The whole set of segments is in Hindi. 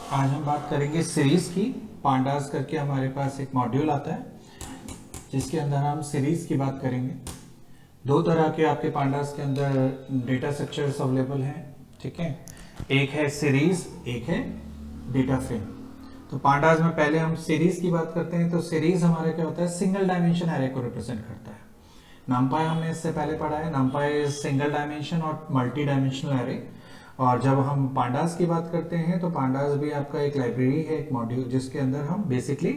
आज हम बात करेंगे सीरीज की। पांडास करके हमारे पास एक मॉड्यूल आता है जिसके अंदर हम सीरीज की बात करेंगे। दो तरह के आपके पांडास के अंदर डेटा स्ट्रक्चर्स अवेलेबल हैं, ठीक है। एक है सीरीज, एक है डेटा फ्रेम। तो पांडास में पहले हम सीरीज की बात करते हैं। तो सीरीज हमारा क्या होता है, सिंगल डायमेंशन एरे को रिप्रेजेंट करता है। नंपाई हमने इससे पहले पढ़ा है, नंपाई इज सिंगल डायमेंशन और मल्टी डायमेंशनल एरे। और जब हम पांडास की बात करते हैं तो पांडास भी आपका एक लाइब्रेरी है, एक मॉड्यूल, जिसके अंदर हम बेसिकली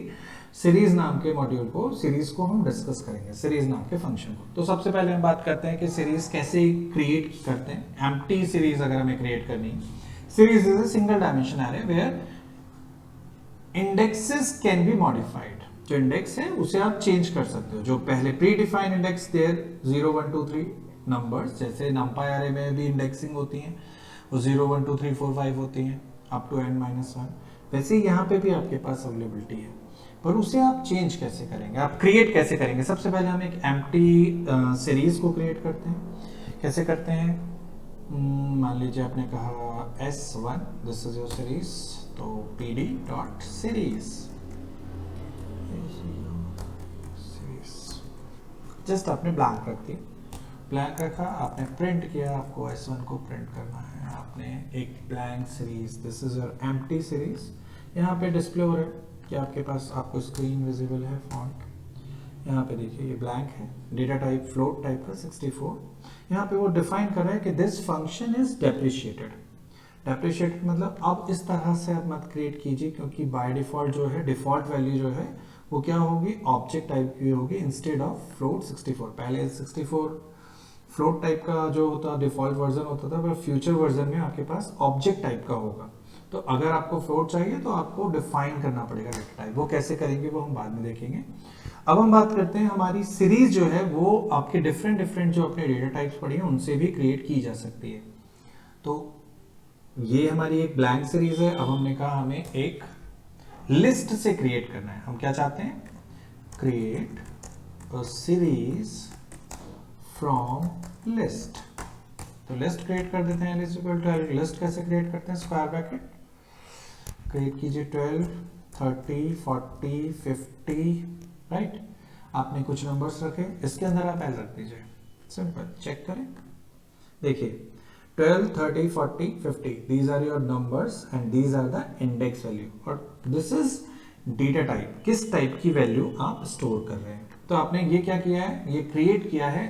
सीरीज नाम के मॉड्यूल को, सीरीज को हम डिस्कस करेंगे, सीरीज नाम के फंक्शन को। तो सबसे पहले हम बात करते हैं कि सीरीज कैसे क्रिएट करते हैं। एम्प्टी सीरीज अगर हमें क्रिएट करनी है, series is a single dimension array where indexes can be modified. जो इंडेक्स है उसे आप चेंज कर सकते हो। जो पहले predefined index there 0 1 2 3 numbers, जैसे नंपाई एरे में भी इंडेक्सिंग होती है, वो 0 1 2 3 4 5 होती हैं अप टू n-1। वैसे ही यहाँ पे भी आपके पास अवेलेबिलिटी है, पर उसे आप चेंज कैसे करेंगे, आप क्रिएट कैसे करेंगे। सबसे पहले हम एक एम्प्टी सीरीज को क्रिएट करते हैं। कैसे करते हैं, मान लीजिए आपने कहा S1, this is your series, तो pd डॉट सीरीज, जस्ट आपने ब्लैंक रख दी, ब्लैंक रखा, आपने प्रिंट किया, आपको S1 को प्रिंट करना है, आपने एक blank series, this is your empty series. यहाँ पे डिस्प्ले हो रहा है कि आपके पास, आपको स्क्रीन विजिबल है, फॉन्ट यहाँ पे देखिए ये ब्लैंक है, डेटा टाइप फ्लोट टाइप का 64। यहाँ पे वो डिफाइन कर रहा है कि this function is depreciated. Depreciated मतलब अब इस तरह से आप मत क्रिएट कीजिए, क्योंकि बाय डिफॉल्ट जो है, डिफॉल्ट वैल्यू जो है वो क्या होगी, ऑब्जेक्ट टाइप की होगी इंस्टेड ऑफ फ्लोट 64। पहले 64 फ्लोट टाइप का जो होता डिफॉल्ट वर्जन होता था, पर फ्यूचर वर्जन में आपके पास ऑब्जेक्ट टाइप का होगा। तो अगर आपको फ्लोट चाहिए तो आपको डिफाइन करना पड़ेगा डेटा टाइप। वो कैसे करेंगे वो हम बाद में देखेंगे। अब हम बात करते हैं हमारी सीरीज जो है वो आपके डिफरेंट डिफरेंट जो अपने डेटा टाइप्स पढ़ी हैं उनसे भी क्रिएट की जा सकती है। तो ये हमारी एक ब्लैंक सीरीज है। अब हमने कहा हमें एक लिस्ट से क्रिएट करना है। हम क्या चाहते हैं, create a series from list. तो लिस्ट क्रिएट कर देते हैं, लिस्ट कैसे क्रिएट करते हैं, स्क्वायर ब्रैकेट क्रिएट कीजिए 12 30 40 50, राइट। आपने कुछ नंबर्स रखे, इसके अंदर आप एल रख दीजिए, सिंपल। चेक करें, देखिए 12 30 40 50, these are your numbers and these are the index value, और this is data type, किस टाइप की वैल्यू आप स्टोर कर रहे हैं। तो आपने ये क्या किया है, ये क्रिएट किया है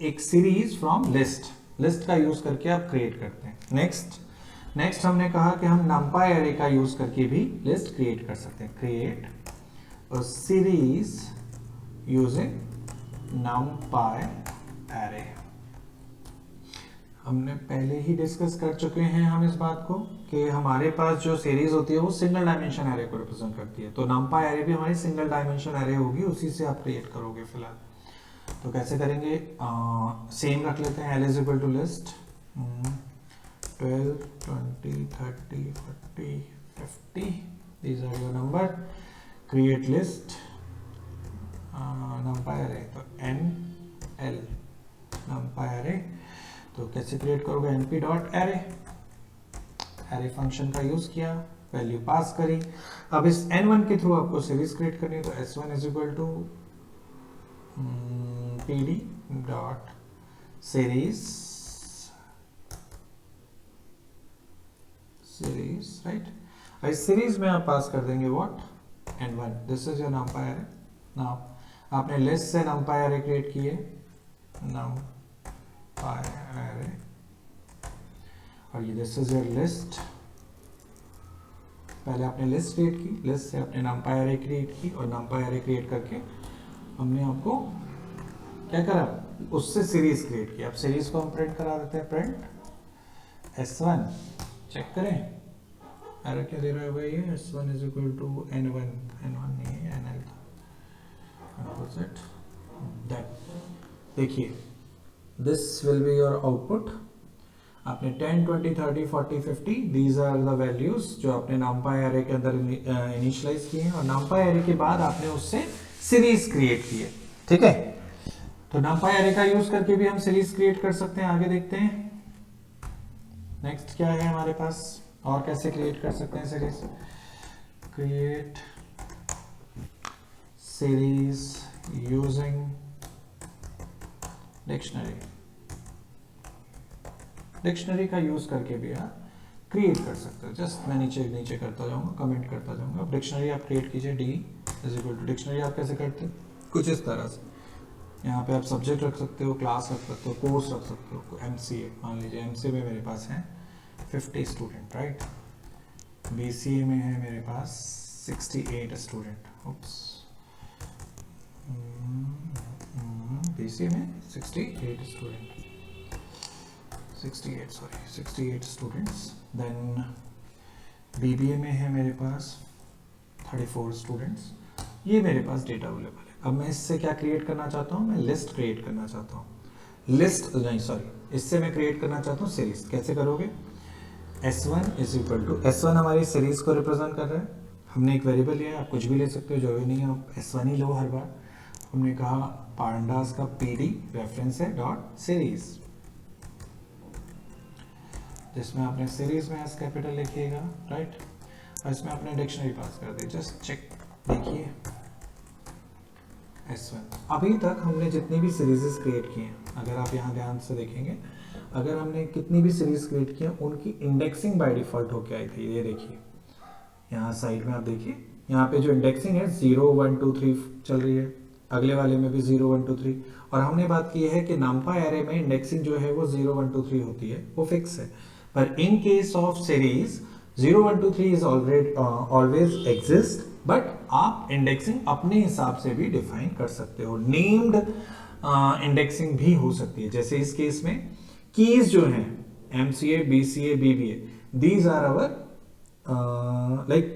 एक सीरीज फ्रॉम लिस्ट। लिस्ट का यूज करके आप क्रिएट करते हैं। नेक्स्ट हमने कहा कि हम नंपाई एरे का यूज करके भी लिस्ट क्रिएट कर सकते हैं। Create a series using नंपाई array. हमने पहले ही डिस्कस कर चुके हैं हम इस बात को कि हमारे पास जो सीरीज होती है वो सिंगल डायमेंशन एरे को रिप्रेजेंट करती है। तो नंपाई एरे भी हमारी सिंगल डायमेंशन एरे होगी, उसी से आप क्रिएट करोगे फिलहाल। तो कैसे करेंगे, सेम रख लेते हैं, L is equal to list 12 20 30 40 50, these are your number, create list numpy array, तो nl numpy array। तो कैसे क्रिएट करोगे, np dot array, array function का यूज किया, वैल्यू पास करी। अब इस n1 के थ्रू आपको सीरीज क्रिएट करनी है, तो s1 is equal to pd dot series, right. इस सीरीज में आप पास कर देंगे what, n1, this is your numpy array। Now आपने लिस्ट से numpy array क्रिएट किए, numpy array, और ये दिस इज योर लिस्ट। पहले आपने लिस्ट क्रिएट की, लिस्ट से आपने numpy array क्रिएट की, और numpy array क्रिएट करके हमने आपको क्या करा, उससे सीरीज क्रिएट की। अब सीरीज को हम प्रिंट करा देते हैं, प्रिंट S1। चेक करें एरर क्या दे रहा है भाई, ये S1 is equal to n1 नहीं है, nl था। देखिए this will be your output. आपने 10 20 30 40 50, दीज आर द वैल्यूज जो आपने नंपाई एरे के अंदर इनिशियलाइज किए हैं, और नंपाई एरे के बाद आपने उससे सीरीज क्रिएट की है, ठीक है। तो नंपाई एरे का यूज करके भी हम सीरीज क्रिएट कर सकते हैं। आगे देखते हैं नेक्स्ट क्या है हमारे पास, और कैसे क्रिएट कर सकते हैं series? Create series using dictionary. Dictionary का यूज करके भी आप क्रिएट कर सकते हो। जस्ट मैं नीचे नीचे करता जाऊंगा, कमेंट करता जाऊंगा। अब डिक्शनरी आप क्रिएट कीजिए, D is equal to dictionary आप कैसे करते हैं? कुछ इस तरह से। यहाँ पे आप सब्जेक्ट रख सकते हो, क्लास रख सकते हो, कोर्स रख सकते हो। एमसीए मान लीजिए, एमसीए में मेरे पास हैं 50 स्टूडेंट, राइट। बीसीए में है मेरे पास 68 स्टूडेंट। उप्स, बीसीए में 68 स्टूडेंट्स। देन बीबीए में है मेरे पास 34 स्टूडेंट्स। ये मेरे पास डेटा अवेलेबल है। अब मैं इससे क्या क्रिएट करना चाहता हूँ? मैं लिस्ट क्रिएट करना चाहता हूँ। लिस्ट नहीं, सॉरी, इससे मैं क्रिएट करना चाहता हूँ सीरीज। कैसे करोगे? S1 is equal to, S1 हमारी सीरीज को रिप्रेजेंट कर रहा है। हमने एक वेरिएबल लिया, आप कुछ भी ले सकते हो, जो भी नहीं है आप S1 ही लो हर बार। हमने कहा पांडास का PD रेफरेंस है डॉट सीरीज, जिसमें आपने सीरीज में एस कैपिटल लिखिएगा, राइट। और इसमें आपने डिक्शनरी पास कर दी। जस्ट चेक, देखिए S1। अभी तक हमने जितनी भी सीरीजेस क्रिएट की हैं, अगर आप यहाँ ध्यान से देखेंगे, अगर हमने कितनी भी सीरीज क्रिएट की है, उनकी इंडेक्सिंग बाय डिफॉल्ट होके आई थी। ये देखिए यहाँ साइड में आप देखिए, यहाँ पे जो इंडेक्सिंग है 0 1 2 3 चल रही है। अगले वाले में भी 0 1 2 3। और हमने बात की है कि नंपा एरे में इंडेक्सिंग जो है वो 0 1 2 3 होती है, वो फिक्स है। पर इन case of series 0 1 2 3 is always exist, but आप इंडेक्सिंग अपने हिसाब से भी डिफाइन कर सकते हो। नेम्ड इंडेक्सिंग भी हो सकती है। जैसे इस केस में कीज जो हैं MCA, BCA, BBA, these are our like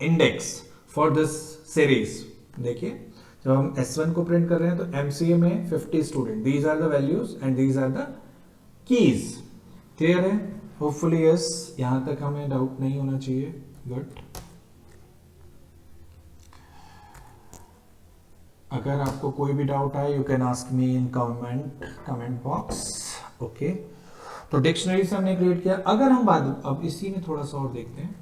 index for this series। देखिए जब हम S1 को प्रिंट कर रहे हैं तो MCA में 50 student, these are the values and these are the keys। Clear है? होपफुली यस, यहां तक हमें डाउट नहीं होना चाहिए। गुड। अगर आपको कोई भी डाउट आए, you can ask me in comment box. Okay, तो डिक्शनरी से हमने क्रिएट किया। अगर हम बात, अब इसी में थोड़ा सा और देखते हैं।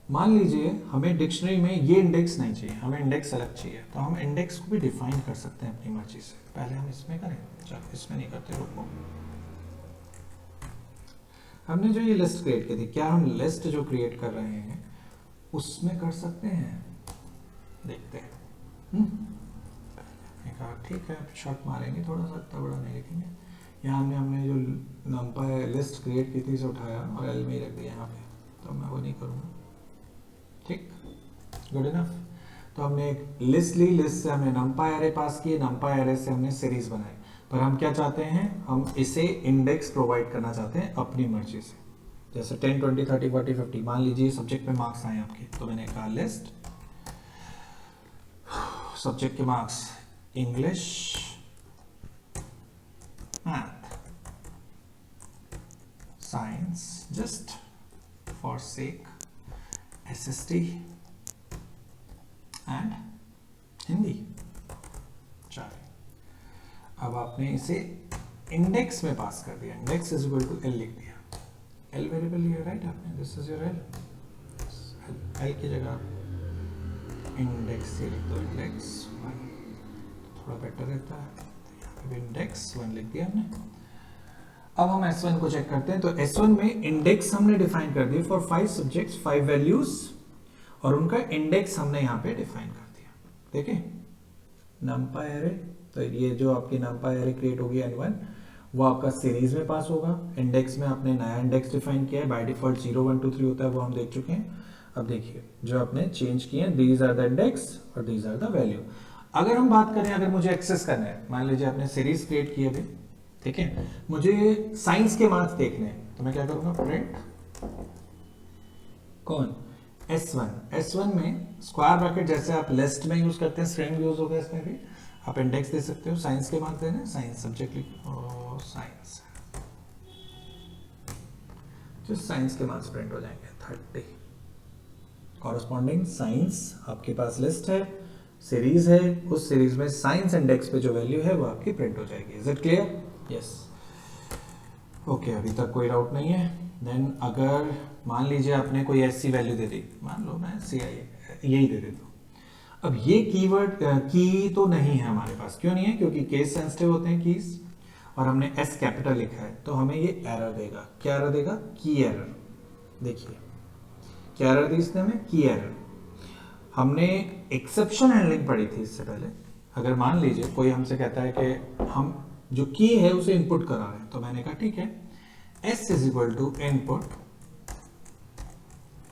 मान लीजिए हमें डिक्शनरी में ये इंडेक्स नहीं चाहिए, हमें इंडेक्स अलग चाहिए, तो हम इंडेक्स को भी डिफाइन कर सकते हैं अपनी मर्जी से। पहले हम इसमें करें, चलो इसमें नहीं करते, रुको। हमने जो ये लिस्ट क्रिएट की थी, क्या हम लिस्ट जो क्रिएट कर रहे हैं उसमें कर सकते हैं? देखते हैं। कहा ठीक है, शॉर्ट मारेंगे, थोड़ा सा इतना बड़ा नहीं लिखेंगे। यहाँ हमने जो नंपा लिस्ट क्रिएट की थी इसे उठाया और एल में ही रख दिया यहाँ पे, तो मैं वो नहीं करूँगा। ठीक, गुड इनफ। तो हमने एक लिस्ट ली, लिस्ट से हमने नंपा एरे पास किए, नंपा एरे से हमने सीरीज बनाई। पर हम क्या चाहते हैं? हम इसे इंडेक्स प्रोवाइड करना चाहते हैं अपनी मर्जी से। जैसे 10 20 30 40 50, मान लीजिए सब्जेक्ट में मार्क्स आए आपके, तो मैंने कहा लिस्ट सब्जेक्ट के marks English, math, science, just for sake, SST and Hindi, 4। अब आपने इसे इंडेक्स में पास कर दिया। Index is equal to L लिख दिया। एल वेरिएबल लिया, राइट आपने, this is your L. L की जगह इंडेक्स से लिख दो, इंडेक्स 1, थोड़ा बेटर रहता है। यहाँ पे इंडेक्स 1 लिख दिया हमने। अब हम S1 को चेक करते हैं। तो S1 में इंडेक्स हमने डिफाइन कर दिया फॉर 5 सब्जेक्ट्स, 5 वैल्यूज, और उनका इंडेक्स हमने यहाँ पे डिफाइन कर दिया। देखिए नंपा एरे, तो ये जो आपकी नंपा एरे क्रिएट होगी N1, वो आपका सीरीज में पास होगा। इंडेक्स में आपने नया इंडेक्स डिफाइन किया है, बाय डिफॉल्ट 0 1 2 3 होता है, वो हम देख चुके हैं। अब देखिए जो आपने चेंज किए हैं, दीज आर द इंडेक्स और दीज आर द वैल्यू। अगर हम बात करें, अगर मुझे एक्सेस करना है, मान लीजिए आपने सीरीज क्रिएट की अभी, ठीक है, मुझे साइंस के मार्क्स देखने हैं, तो मैं क्या करूंगा? प्रिंट कौन? S1 में स्क्वायर ब्रैकेट, जैसे आप लिस्ट में यूज करते हैं, स्ट्रिंग यूज होगा इसमें भी। आप इंडेक्स दे सकते हो, साइंस के मार्क्स देने, साइंस सब्जेक्ट लिखो और साइंस, जो साइंस के मार्क्स प्रिंट हो जाएंगे 30। कॉरस्पॉन्डिंग साइंस आपके पास लिस्ट है, सीरीज है, उस सीरीज में साइंस इंडेक्स पे जो वैल्यू है वो आपकी प्रिंट हो जाएगी। Is it clear? Yes. Okay अभी तक कोई डाउट नहीं है। देन अगर मान लीजिए आपने कोई ऐसी वैल्यू दे दी, मान लो मैं सी आई यही दे देता हूँ। अब ये कीवर्ड की तो नहीं है हमारे पास, क्यों नहीं है? क्योंकि केस सेंसिटिव होते हैं कीज, और हमने एस कैपिटल लिखा है, तो हमें ये एरर देगा। क्या एरर देगा? की एरर। देखिए क्या एरर दी इसने हमें? की एरर। हमने एक्सेप्शन हैंडलिंग पढ़ी थी इससे पहले। अगर मान लीजिए कोई हमसे कहता है कि हम जो की है उसे इनपुट करा रहे हैं, तो मैंने कहा ठीक है, S is equal to input,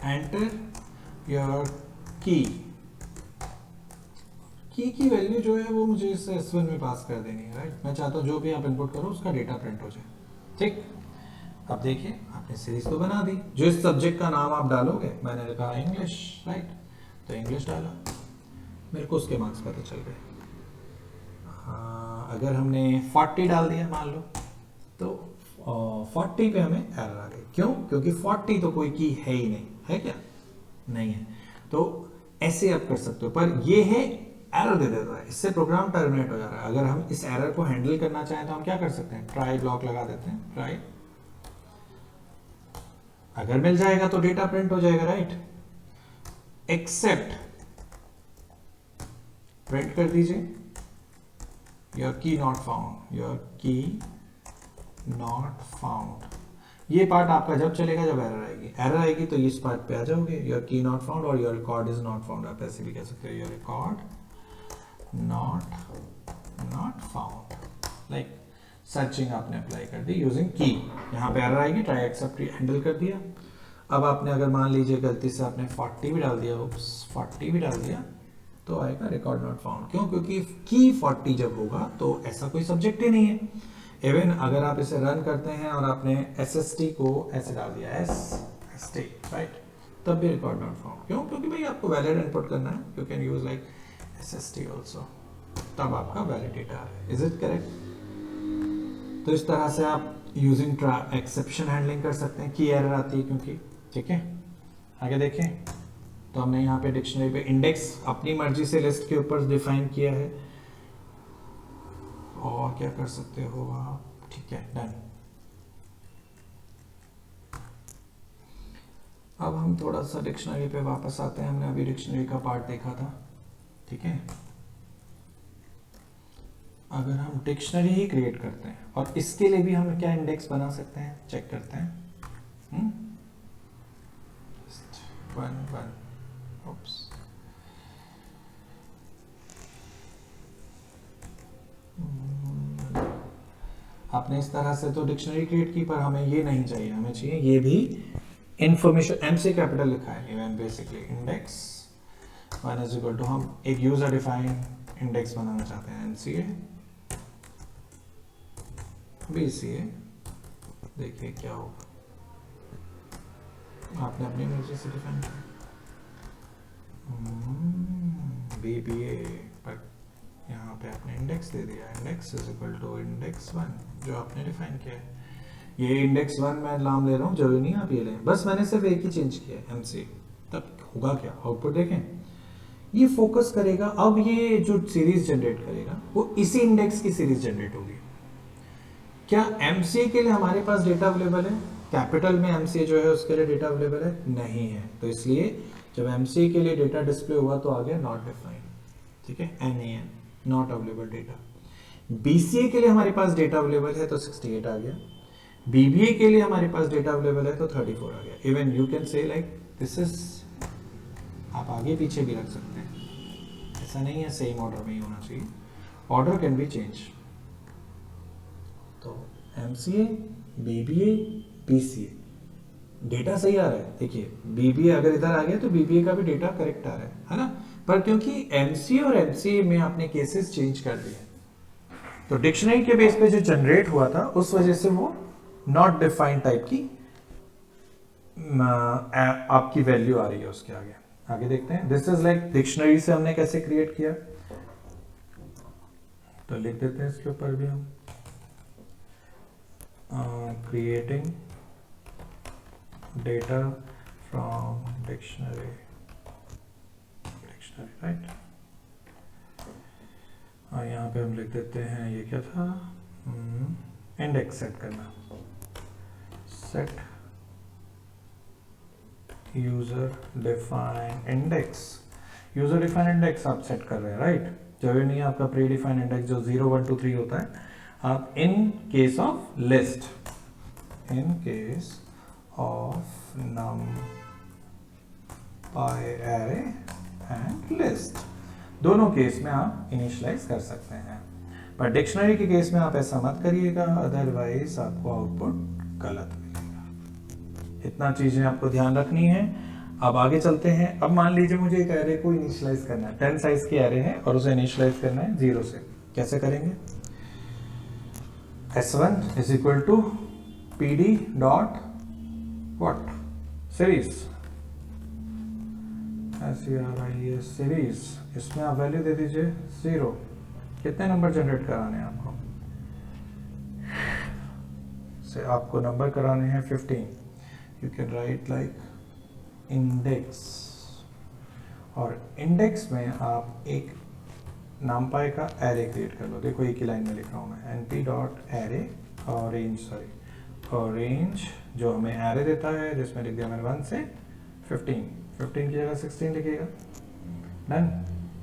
enter your key की वैल्यू जो है वो मुझे इस S1 में पास कर देनी है, राइट। मैं चाहता हूँ जो भी आप इनपुट करो उसका डेटा प्रिंट हो जाए, ठीक। अब देखिए आपने सीरीज तो बना दी, जो इस सब्जेक्ट का नाम आप डालोगे, मैंने कहा इंग्लिश, राइट, तो इंग्लिश डाला, मेरे को उसके मार्क्स पता चल गए। हाँ, अगर हमने 40 डाल दिया मान लो, तो 40 पे हमें एरर आ गई। क्यों? क्योंकि 40 तो कोई की है ही नहीं, है क्या? नहीं है। तो ऐसे आप कर सकते हो, पर ये है एरर दे देता है, इससे प्रोग्राम टर्मिनेट हो जा रहा है। अगर हम इस एरर को हैंडल करना चाहें तो हम क्या कर सकते हैं? ट्राई ब्लॉक लगा देते हैं, ट्राई, अगर मिल जाएगा तो डेटा प्रिंट हो जाएगा, राइट। एक्सेप्ट प्रिंट कर दीजिए, योर की नॉट फाउंड, योर की नॉट फाउंड। ये पार्ट आपका जब चलेगा जब एरर आएगी। एरर आएगी तो इस पार्ट पे आ जाओगे, योर की नॉट फाउंड, और your record is not found, आप ऐसे भी कह सकते हो, your record not found. Like searching आपने अप्लाई कर दी यूजिंग की, यहाँ पे एरर आएगी, ट्राई एक्सेप्ट हैंडल कर दिया। अब आपने अगर मान लीजिए गलती से आपने 40 भी डाल दिया, 40 भी डाल दिया, तो आएगा रिकॉर्ड नॉट फाउंड। क्यों? क्योंकि की 40 जब होगा तो ऐसा कोई सब्जेक्ट ही नहीं है। इवन अगर आप इसे रन करते हैं और आपने SST को ऐसे डाल दिया, SST, राइट, तब भी रिकॉर्ड नॉट फाउंड। क्यों? क्योंकि भाई आपको वैलिड इनपुट करना है, you can use like SST also, तब आपका वैलिड डेटा आ रहा है। Is it correct? तो इस तरह से आप यूजिंग एक्सेप्शन हैंडलिंग कर सकते हैं, की एरर आती है क्योंकि, ठीक है। आगे देखें, तो हमने यहाँ पे डिक्शनरी पे इंडेक्स अपनी मर्जी से लिस्ट के ऊपर डिफाइन किया है, और क्या कर सकते हो आप, ठीक है, डन। अब हम थोड़ा सा डिक्शनरी पे वापस आते हैं, हमने अभी डिक्शनरी का पार्ट देखा था, ठीक है। अगर हम डिक्शनरी ही क्रिएट करते हैं, और इसके लिए भी हम क्या इंडेक्स बना सकते हैं, चेक करते हैं। One oops. आपने इस तरह से तो डिक्शनरी क्रिएट की, पर हमें ये नहीं चाहिए, हमें चाहिए ये भी इंफॉर्मेशन। MC कैपिटल लिखा है even, basically index one is equal to, हम एक यूजर डिफाइंड इंडेक्स बनाना चाहते हैं, MCA BCA। देखिए क्या होगा, आपने अपनी मर्जी से डिफाइन किया, BBA, पर यहाँ पे आपने इंडेक्स दे दिया, index is equal to index 1 जो आपने डिफाइन किया है। ये इंडेक्स 1 मैं नाम ले रहा हूँ, जरूरी नहीं आप ये लें, बस मैंने सिर्फ एक ही चेंज किया है, MC। तब होगा क्या, आउटपुट देखें, ये फोकस करेगा। अब ये जो सीरीज जनरेट करेगा वो इसी इंडेक्स की सीरीज जनरेट होगी। क्या MCA के लिए हमारे पास डेटा अवेलेबल है? कैपिटल में MCA जो है उसके लिए डेटा अवेलेबल है? नहीं है। तो इसलिए जब MCA के लिए डेटा डिस्प्ले हुआ तो आ गया नॉट डिफाइंड, ठीक है, NaN, not available data. BCA के लिए हमारे पास डेटा अवेलेबल है तो 68 आ गया, BBA के लिए हमारे पास डेटा अवेलेबल है तो 34 आ गया। Even you can say like this is, आप आगे पीछे भी रख सकते हैं, ऐसा नहीं है सेम ऑर्डर में ही होना चाहिए, ऑर्डर कैन बी चेंज। तो MCA, BBA, BCA डेटा सही आ रहा है। देखिए BBA अगर इधर आ गया तो BBA का भी डेटा करेक्ट आ रहा है ना, पर क्योंकि MCA और MCA में आपने केसेस चेंज कर दिए, तो डिक्शनरी के बेस पे जो जनरेट हुआ था उस वजह से वो नॉट डिफाइंड टाइप की आपकी वैल्यू आ रही है उसके आगे। आगे देखते हैं, दिस इज लाइक डिक्शनरी से हमने कैसे क्रिएट किया, तो लिख देते हैं इसके ऊपर भी हम, creating data from dictionary, right. यहाँ पे हम लिख देते हैं, ये क्या था, इंडेक्स सेट करना, set user define index, user define index आप सेट कर रहे हैं, राइट। जरूरी नहीं है आपका प्री डिफाइन इंडेक्स जो 0 1 2 3 होता है, आप in case of list, in case of NumPy array and list, दोनों केस में आप इनिशियलाइज कर सकते हैं। पर डिक्शनरी के केस में आप ऐसा मत करिएगा, अदरवाइज आपको आउटपुट गलत मिलेगा। इतना चीजें आपको ध्यान रखनी है। अब आगे चलते हैं। अब मान लीजिए मुझे एक एरे को इनिशियलाइज करना है, 10 साइज की एरे है और उसे इनिशियलाइज करना है 0 से। कैसे करेंगे? S1 is equal to PD dot what, series, SERIES series. इसमें आप वैल्यू दे दीजिए 0। कितने नंबर जनरेट कराने हैं आपको? से आपको नंबर कराने हैं 15। You can write like index, और इंडेक्स में आप एक NumPy का एरे क्रिएट कर लो। देखो एक ही लाइन में लिख रहा हूँ मैं, np डॉट एरे और रेंज, और रेंज जो हमें एरे देता है, जिसमें लिख दिया मैंने 1 से 15 की जगह 16 लिखिएगा। डन।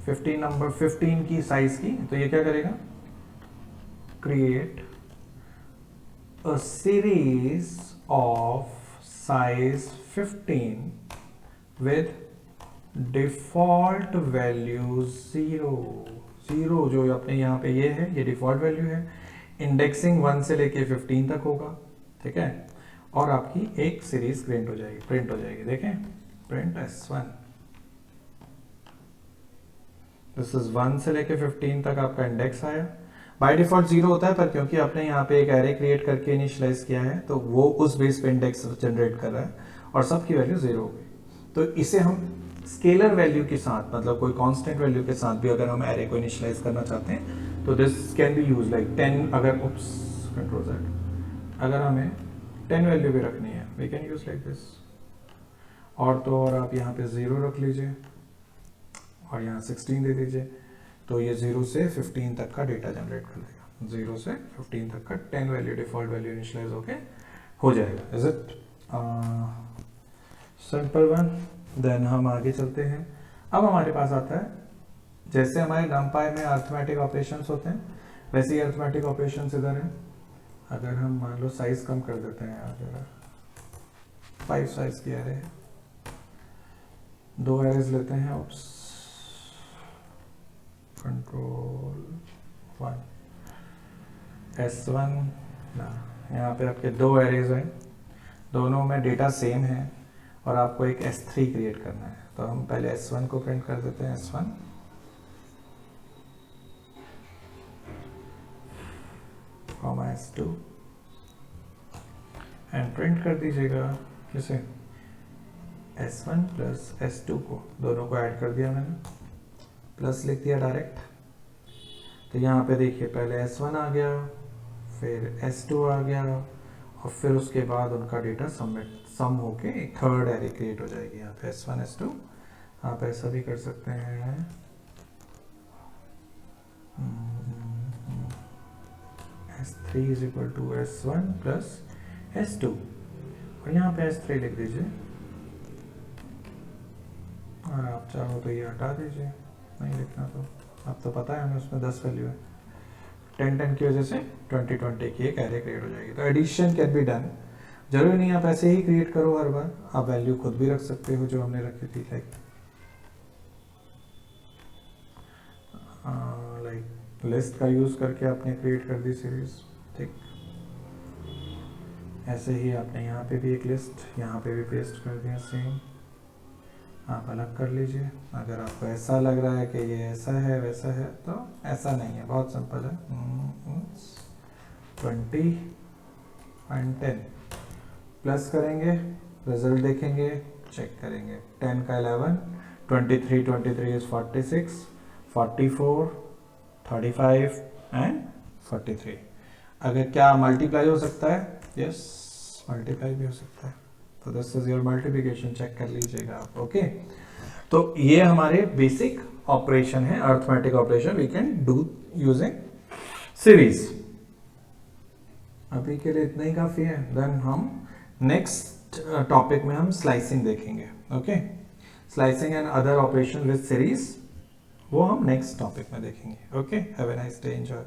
15 नंबर 15 की साइज की, तो ये क्या करेगा? Create a series of size 15 with default value 0 जो अपने यहाँ पे ये है, ये डिफॉल्ट वैल्यू है। इंडेक्सिंग 1 से लेके 15 तक होगा, ठीक है। और आपकी एक सीरीज प्रिंट हो जाएगी। देखें, प्रिंट S1, दिस इज 1 से लेके 15 तक आपका इंडेक्स आया। बाय डिफॉल्ट 0 होता है, पर क्योंकि आपने यहाँ पे एक एरे क्रिएट करके इनिशियलाइज किया है, तो वो उस बेस पे इंडेक्स जनरेट कर रहा है और सबकी वैल्यू 0 हो गई। तो इसे हम स्केलर वैल्यू के साथ, मतलब कोई कांस्टेंट वैल्यू के साथ भी अगर हम एरे को इनिशियलाइज करना चाहते हैं, तो this can be use like 10। अगर कंट्रोल Z, अगर हमें 10 वैल्यू भी रखनी है, we can use like this. और तो और आप यहाँ पे 0 रख लीजिए और यहाँ 16 दे दीजिए, तो ये 0 से 15 तक का डेटा जनरेट कर देगा। 0 से 15 तक का 10 वैल्यू डिफॉल्ट वैल्यू इनिशियलाइज होके हो जाएगा। Is it simple one? Then हम आगे चलते हैं। अब हमारे पास आता है, जैसे हमारे NumPy में अरिथमेटिक ऑपरेशंस होते हैं, वैसे ही अरिथमेटिक ऑपरेशंस इधर है। अगर हम मान लो साइज कम कर देते हैं, अगर 5 साइज की एरे है, 2 एरेज लेते हैं, कंट्रोल 1 S1 ना, यहाँ पे आपके 2 एरेज हैं, दोनों में डेटा सेम है और आपको एक S3 क्रिएट करना है। तो हम पहले S1 को प्रिंट कर देते हैं, S1 comma S2 and print कर दीजिएगा किसे? S1 प्लस S2 को, दोनों को ऐड कर दिया मैंने, प्लस लिख दिया डायरेक्ट। तो यहाँ पे देखिए पहले S1 आ गया, फिर S2 आ गया, और फिर उसके बाद उनका डेटा सम होके एक थर्ड एरे क्रिएट हो जाएगी। यहाँ पे S1 S2 आप ऐसा भी कर सकते हैं, S3 is equal to S1 plus S2, और यहाँ पे S3 लिख दीजिए, और आप चाहो तो ये हटा दीजिए, नहीं लिखना तो। आप तो पता है हमें उसमें 10 वैल्यू है, 10 की वजह से 20 की एक एरे क्रिएट हो जाएगी। तो एडिशन कैन बी डन, जरूरी नहीं आप ऐसे ही क्रिएट करो हर बार, आप वैल्यू खुद भी रख सकते हो जो हमने रखी थी, लाइक लिस्ट का यूज करके आपने क्रिएट कर दी सीरीज, ठीक। ऐसे ही आपने यहाँ पे भी एक लिस्ट यहाँ पे भी पेस्ट कर दिया, सेम आप अलग कर लीजिए। अगर आपको ऐसा लग रहा है कि ये ऐसा है वैसा है, तो ऐसा नहीं है, बहुत सिंपल है। 20 एंड 10 प्लस करेंगे, रिजल्ट देखेंगे, चेक करेंगे। 10 का 11, 23 इज 46, 44, 35 एंड 43। अगर क्या मल्टीप्लाई हो सकता है? यस, मल्टीप्लाई भी हो सकता है। तो this is your multiplication, check कर लीजिएगा आप। ओके, तो ये हमारे बेसिक ऑपरेशन है, arithmetic operation we can do using series. अभी के लिए इतना ही काफी है। देन हम नेक्स्ट टॉपिक में हम स्लाइसिंग देखेंगे. Okay, slicing and other operation with series वो हम नेक्स्ट टॉपिक में देखेंगे. Okay, have a nice day, enjoy.